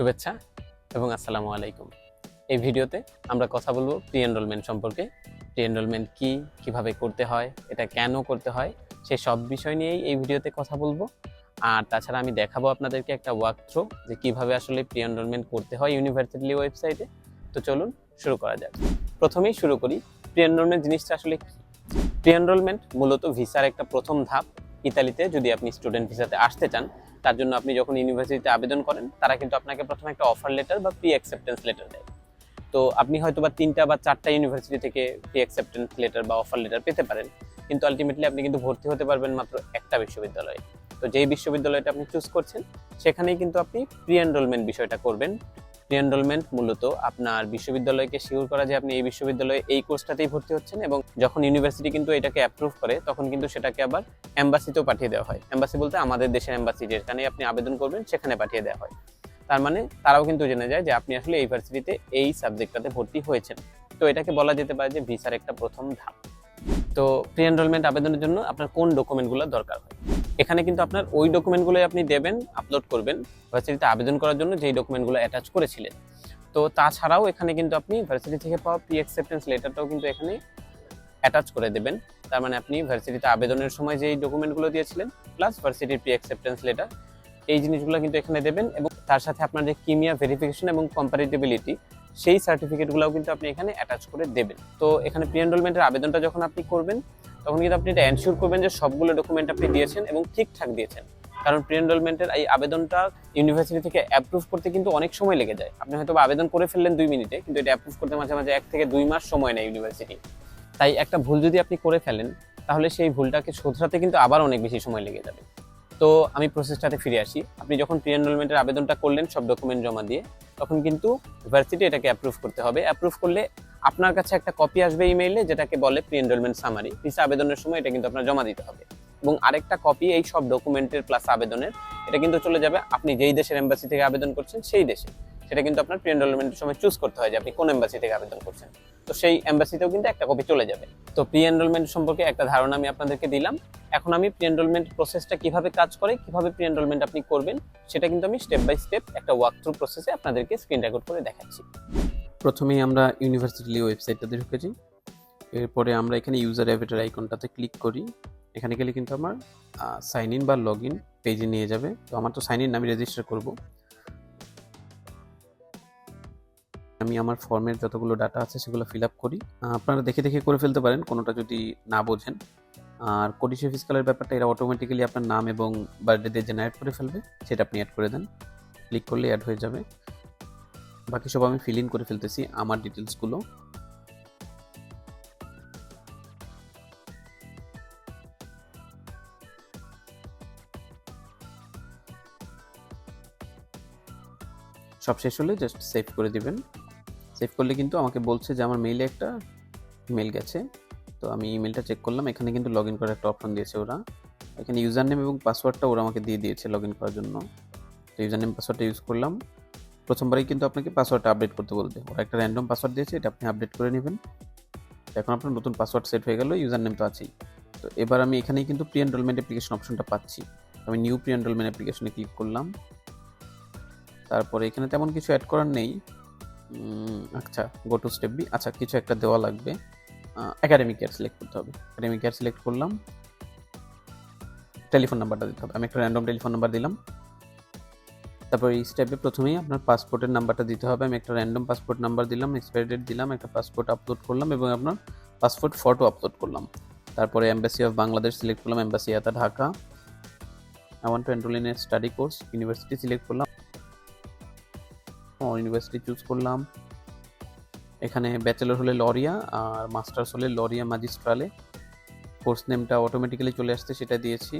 শুভেচ্ছা এবং আসসালামু আলাইকুম। এই ভিডিওতে আমরা কথা বলবো প্রি এনরোলমেন্ট সম্পর্কে। প্রি এনরোলমেন্ট কি, কিভাবে করতে হয়, এটা কেন করতে হয়, সেই সব বিষয় নিয়েই এই ভিডিওতে কথা বলবো। আর তাছাড়া আমি দেখাবো আপনাদেরকে একটা ওয়ার্ক থ্রু যে কিভাবে আসলে প্রি এনরোলমেন্ট করতে হয় ইউনিভার্সিটি ওয়েবসাইটে। তো চলুন শুরু করা যাক। প্রথমেই শুরু করি, প্রি এনরোলমেন্ট জিনিসটা আসলে কি। প্রি এনরোলমেন্ট মূলত ভিসার একটা প্রথম ধাপ। ইতালিতে যদি আপনি স্টুডেন্ট ভিসাতে আসতে চান, তার জন্য আপনি যখন ইউনিভার্সিটিতে আবেদন করেন, তারা কিন্তু আপনাকে প্রথমে একটা অফার লেটার বা প্রি অ্যাকসেপ্টেন্স লেটার দেয়। তো আপনি হয়তো বা 3টা বা 4টা ইউনিভার্সিটি থেকে প্রি অ্যাকসেপ্টেন্স লেটার বা অফার লেটার পেতে পারেন, কিন্তু আলটিমেটলি আপনি কিন্তু ভর্তি হতে পারবেন মাত্র একটা বিশ্ববিদ্যালয়ে। তো যেই বিশ্ববিদ্যালয়টা আপনি চুজ করছেন, সেখানেই কিন্তু আপনি প্রি এনরোলমেন্ট বিষয়টা করবেন। প্রি এনরোলমেন্ট মূলত আপনার বিশ্ববিদ্যালয়কে শিওর করা যে আপনি এই বিশ্ববিদ্যালয়ে এই কোর্সটাতেই ভর্তি হচ্ছেন, এবং যখন ইউনিভার্সিটি কিন্তু এটাকে অ্যাপ্রুভ করে, তখন কিন্তু সেটাকে আবার এম্বাসিতেও পাঠিয়ে দেওয়া হয়। এম্বাসি বলতে আমাদের দেশের এম্বাসি, যেখানে আপনি আবেদন করবেন সেখানে পাঠিয়ে দেওয়া হয়। তার মানে তারাও কিন্তু জেনে যায় যে আপনি আসলে এই ইউনিভার্সিটিতে এই সাবজেক্টটাতে ভর্তি হয়েছেন। তো এটাকে বলা যেতে পারে যে ভিসার একটা প্রথম ধাপ। তো প্রি এনরোলমেন্ট আবেদনের জন্য আপনার কোন ডকুমেন্টগুলো দরকার হয়, এখানে কিন্তু আপনার ওই ডকুমেন্টগুলোই আপনি দেবেন, আপলোড করবেন ভার্সিটিতে আবেদন করার জন্য যেই ডকুমেন্টগুলো অ্যাটাচ করেছিলেন। তো তাছাড়াও এখানে কিন্তু আপনি ভার্সিটি থেকে পাওয়া প্রি অ্যাকসেপ্টেন্স লেটারটাও কিন্তু এখানে অ্যাটাচ করে দেবেন। তার মানে আপনি ভার্সিটিতে আবেদনের সময় যেই ডকুমেন্টগুলো দিয়েছিলেন প্লাস ভার্সিটির প্রি অ্যাকসেপ্টেন্স লেটার, এই জিনিসগুলো কিন্তু এখানে দেবেন। এবং তার সাথে আপনার যে কিমিয়া ভেরিফিকেশন এবং কম্পারেটিবিলিটি, সেই সার্টিফিকেটগুলোও কিন্তু আপনি এখানে অ্যাটাচ করে দেবেন। তো এখানে প্রি এনরোলমেন্টের আবেদনটা যখন আপনি করবেন, তখন কিন্তু আপনি এটা এনশিওর করবেন যে সবগুলো ডকুমেন্ট আপনি দিয়েছেন এবং ঠিকঠাক দিয়েছেন। কারণ প্রি এনরোলমেন্টের এই আবেদনটা ইউনিভার্সিটি থেকে অ্যাপ্রুভ করতে কিন্তু অনেক সময় লেগে যায়। আপনি হয়তো আবেদন করে ফেললেন 2 মিনিটে, কিন্তু এটা অ্যাপ্রুভ করতে মাঝে মাঝে 1 থেকে 2 মাস সময় নেয় ইউনিভার্সিটি। তাই একটা ভুল যদি আপনি করে ফেলেন, তাহলে সেই ভুলটাকে শোধরাতে কিন্তু আবার অনেক বেশি সময় লেগে যাবে। তো আমি প্রসেসটাতে ফিরে আসি। আপনি যখন প্রি এনরোলমেন্টের আবেদনটা করলেন সব ডকুমেন্ট জমা দিয়ে, তখন কিন্তু ইউনিভার্সিটি এটাকে অ্যাপ্রুভ করতে হবে। অ্যাপ্রুভ করলে আপনার কাছে একটা কপি আসবে ইমেইলে, যেটাকে বলে প্রি এনরোলমেন্ট সামারি। ভিসা আবেদনের সময় এটা কিন্তু আপনার জমা দিতে হবে। এবং আরেকটা কপি এই সব ডকুমেন্টের প্লাস আবেদনের, এটা কিন্তু চলে যাবে আপনি যেই দেশের এম্বাসি থেকে আবেদন করছেন সেই দেশে। সেটা কিন্তু আপনার প্রি এনরোলমেন্টের সময় চুজ করতে হয় যে আপনি কোন এম্বাসি থেকে আবেদন করছেন। তো সেই এম্বাসিতেও কিন্তু একটা কপি চলে যাবে। তো প্রি এনরোলমেন্ট সম্পর্কে একটা ধারণা আমি আপনাদেরকে দিলাম। এখন আমি প্রি এনরোলমেন্ট প্রসেসটা কিভাবে কাজ করে, কিভাবে প্রি এনরোলমেন্ট আপনি করবেন, সেটা কিন্তু আমি স্টেপ বাই স্টেপ একটা ওয়াক থ্রু প্রসেসে আপনাদেরকে স্ক্রিন রেকর্ড করে দেখাচ্ছি। প্রথমেই আমরা ইউনিভার্সিটি ওয়েবসাইটটাতে ঢুকেছি। এরপরে আমরা এখানে ইউজার অ্যাভেটার আইকনটাতে ক্লিক করি। এখানে গেলে কিন্তু আমার সাইন ইন বা লগ ইন পেজে নিয়ে যাবে। তো আমার তো সাইন ইন, আমি রেজিস্টার করব। আমি আমার ফর্মের যতগুলো ডাটা আছে সেগুলো ফিল আপ করি। আপনারা দেখে দেখে করে ফেলতে পারেন কোনোটা যদি না বোঝেন। আর কোডিশে ফিসকালের ব্যাপারটা এরা অটোমেটিক্যালি আপনার নাম এবং বার্থডে দিয়ে জেনারেট করে ফেলবে, সেটা আপনি অ্যাড করে দেন। ক্লিক করলে অ্যাড হয়ে যাবে। বাকি সব আমি ফিল ইন করে ফেলতেছি আমার ডিটেলসগুলো। সব শেষ হলে জাস্ট সেভ করে দিবেন। সেভ করলে কিন্তু আমাকে বলছে যে আমার মেইলে একটা ইমেল গেছে। তো আমি ইমেলটা চেক করলাম, এখানে কিন্তু লগ ইন করার একটা অপশন দিয়েছে ওরা। এখানে ইউজার নেম এবং পাসওয়ার্ডটা ওরা আমাকে দিয়ে দিয়েছে লগ ইন করার জন্য। তো ইউজার নেম পাসওয়ার্ডটা ইউজ করলাম। প্রথমবারই কিন্তু আপনাকে পাসওয়ার্ডটা আপডেট করতে বলবে। ওরা একটা র্যান্ডম পাসওয়ার্ড দিয়েছে, এটা আপনি আপডেট করে নেবেন। এখন আপনার নতুন পাসওয়ার্ড সেট হয়ে গেল, ইউজার নেম তো আছেই। তো এবার আমি এখানেই কিন্তু প্রি এনরোলমেন্ট অ্যাপ্লিকেশন অপশনটা পাচ্ছি। আমি নিউ প্রি এনরোলমেন্ট অ্যাপ্লিকেশনে ক্লিক করলাম। তারপরে এখানে তেমন কিছু অ্যাড করার নেই। আচ্ছা, গো টু স্টেপ বি। আচ্ছা, কিছু একটা দেওয়া লাগবে। একাডেমিক ইয়ার সিলেক্ট করতে হবে। একাডেমিক ইয়ার সিলেক্ট করলাম। টেলিফোন নাম্বারটা দিতে হবে। আমি একটা র্যান্ডম টেলিফোন নাম্বার দিলাম। তারপর এই স্টেপে প্রথমেই আপনার পাসপোর্টের নাম্বারটা দিতে হবে। আমি একটা র্যান্ডম পাসপোর্ট নাম্বার দিলাম, এক্সপায়ারি ডেট দিলাম, একটা পাসপোর্ট আপলোড করলাম এবং আপনার পাসপোর্ট ফটো আপলোড করলাম। তারপরে এম্বাসি অফ বাংলাদেশ সিলেক্ট করলাম, এম্বাসি আতা Dhaka. I want to enrol in a study course, university select করলাম, ইউনিভার্সিটি চুজ করলাম। এখানে ব্যাচেলর হলে লরিয়া আর মাস্টার্স হলে লরিয়া ম্যাজিস্ট্রালে। কোর্স নেমটা অটোমেটিক্যালি চলে আসছে, সেটা দিয়েছি।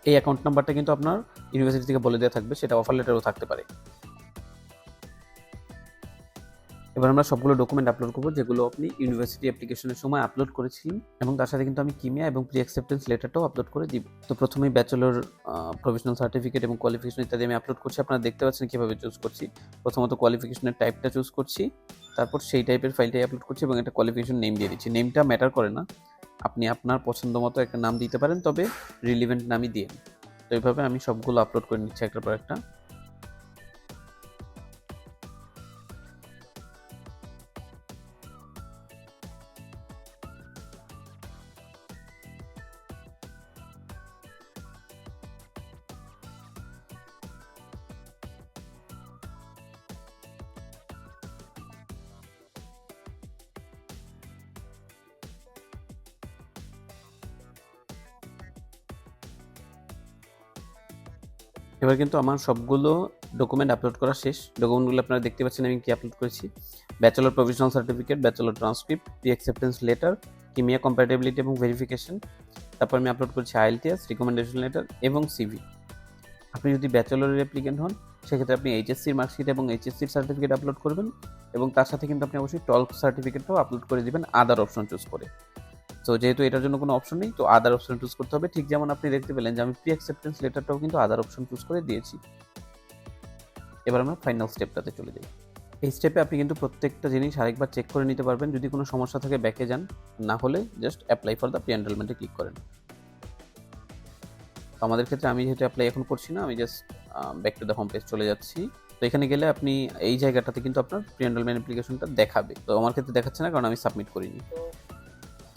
এই অ্যাকাউন্ট নাম্বারটা কিন্তু আপনার ইউনিভার্সিটি থেকে বলে দেওয়া থাকবে, সেটা অফার লেটারও থাকতে পারে। এবার আমরা সবগুলো ডকুমেন্ট আপলোড করবো যেগুলো আপনি ইউনিভার্সিটি অ্যাপ্লিকেশনের সময় আপলোড করেছিলেন, এবং তার সাথে কিন্তু আমি কিমিয়া এবং প্রি অ্যাকসেপ্টেন্স লেটারটাও আপলোড করে দিব। তো প্রথমেই ব্যাচেলর, প্রফেশনাল সার্টিফিকেট এবং কোয়ালিফিকেশন ইত্যাদি আমি আপলোড করছি। আপনারা দেখতে পাচ্ছেন কীভাবে চুজ করছি। প্রথমত কোয়ালিফিকেশনের টাইপটা চুজ করছি, তারপর সেই টাইপের ফাইলটাই আপলোড করছি এবং একটা কোয়ালিফিকেশন নেম দিয়ে দিচ্ছি। নেমটা ম্যাটার করে না, আপনি আপনার পছন্দ মতো একটা নাম দিতে পারেন, তবে রিলিভেন্ট নামই দিন। তো এইভাবে আমি সবগুলো আপলোড করে নিচ্ছি একটার পর একটা। এবার কিন্তু আমার সবগুলো ডকুমেন্ট আপলোড করা শেষ। ডকুমেন্টগুলো আপনারা দেখতে পাচ্ছেন আমি কি আপলোড করেছি। Bachelor provisional certificate, bachelor transcript, pre acceptance letter, কিমিয়া কম্প্যাটিবিলিটি এবং ভেরিফিকেশন। তারপর আমি আপলোড করেছি আইএলটিএস, রিকমেন্ডেশন লেটার এবং সিভি। আপনি যদি ব্যাচেলরের অ্যাপ্লিকেন্ট হন সেক্ষেত্রে আপনি এইচএসসির মার্কশিট এবং এইচএসসির সার্টিফিকেট আপলোড করবেন, এবং তার সাথে কিন্তু আপনি অবশ্যই টলক সার্টিফিকেটটাও আপলোড করে দিবেন আদার অপশন চুজ করে। তো যেহেতু এটার জন্য কোনো অপশন নেই, তো আদার অপশন চুজ করতে হবে। ঠিক যেমন আপনি দেখতে পেলেন যে আমি প্রি অ্যাকসেপ্টেন্স লেটারটাও কিন্তু আদার অপশন চুজ করে দিয়েছি। এবার আমরা ফাইনাল স্টেপটাতে চলে যাই। এই স্টেপে আপনি কিন্তু প্রত্যেকটা জিনিস আরেকবার চেক করে নিতে পারবেন। যদি কোনো সমস্যা থাকে ব্যাকে যান, না হলে just apply for the pre এনরোলমেন্টে ক্লিক করেন। তো আমাদের ক্ষেত্রে আমি যেহেতু অ্যাপ্লাই এখন করছি না, আমি just back to the home page চলে যাচ্ছি। তো এখানে গেলে আপনি এই জায়গাটাতে কিন্তু আপনার প্রি এনরোলমেন্ট অ্যাপ্লিকেশনটা দেখাবে। তো আমার ক্ষেত্রে দেখাচ্ছে না, কারণ আমি সাবমিট করিনি।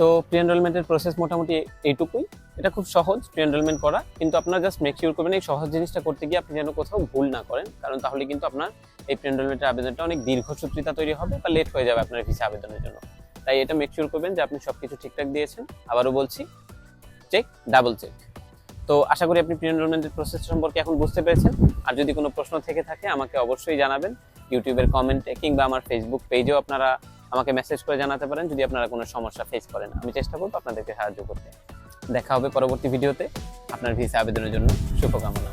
তো প্রি এনরোলমেন্টের প্রসেস মোটামুটি এইটুকুই। এটা খুব সহজ প্রি এনরোলমেন্ট করা, কিন্তু আপনারা জাস্ট মেক শিওর করবেন এই সহজ জিনিসটা করতে গিয়ে আপনি যেন কোথাও ভুল না করেন, কারণ তাহলে কিন্তু আপনার এই প্রি এনরোলমেন্টের আবেদনটা অনেক দীর্ঘসূত্রিতা তৈরি হবে বা লেট হয়ে যাবে আপনার ভিসা আবেদনের জন্য। তাই এটা মেক শিওর করবেন যে আপনি সবকিছু ঠিকঠাক দিয়েছেন। আবারও বলছি, চেক, ডাবল চেক। তো আশা করি আপনি প্রি এনরোলমেন্টের প্রসেস সম্পর্কে এখন বুঝতে পেরেছেন। আর যদি কোনো প্রশ্ন থেকে থাকে আমাকে অবশ্যই জানাবেন ইউটিউবের কমেন্টে, কিংবা আমার ফেসবুক পেজেও আপনারা আমাকে মেসেজ করে জানাতে পারেন যদি আপনারা কোনো সমস্যা ফেস করেন। আমি চেষ্টা করব আপনাদেরকে সাহায্য করতে। দেখা হবে পরবর্তী ভিডিওতে। আপনার ভিসা আবেদনের জন্য শুভকামনা।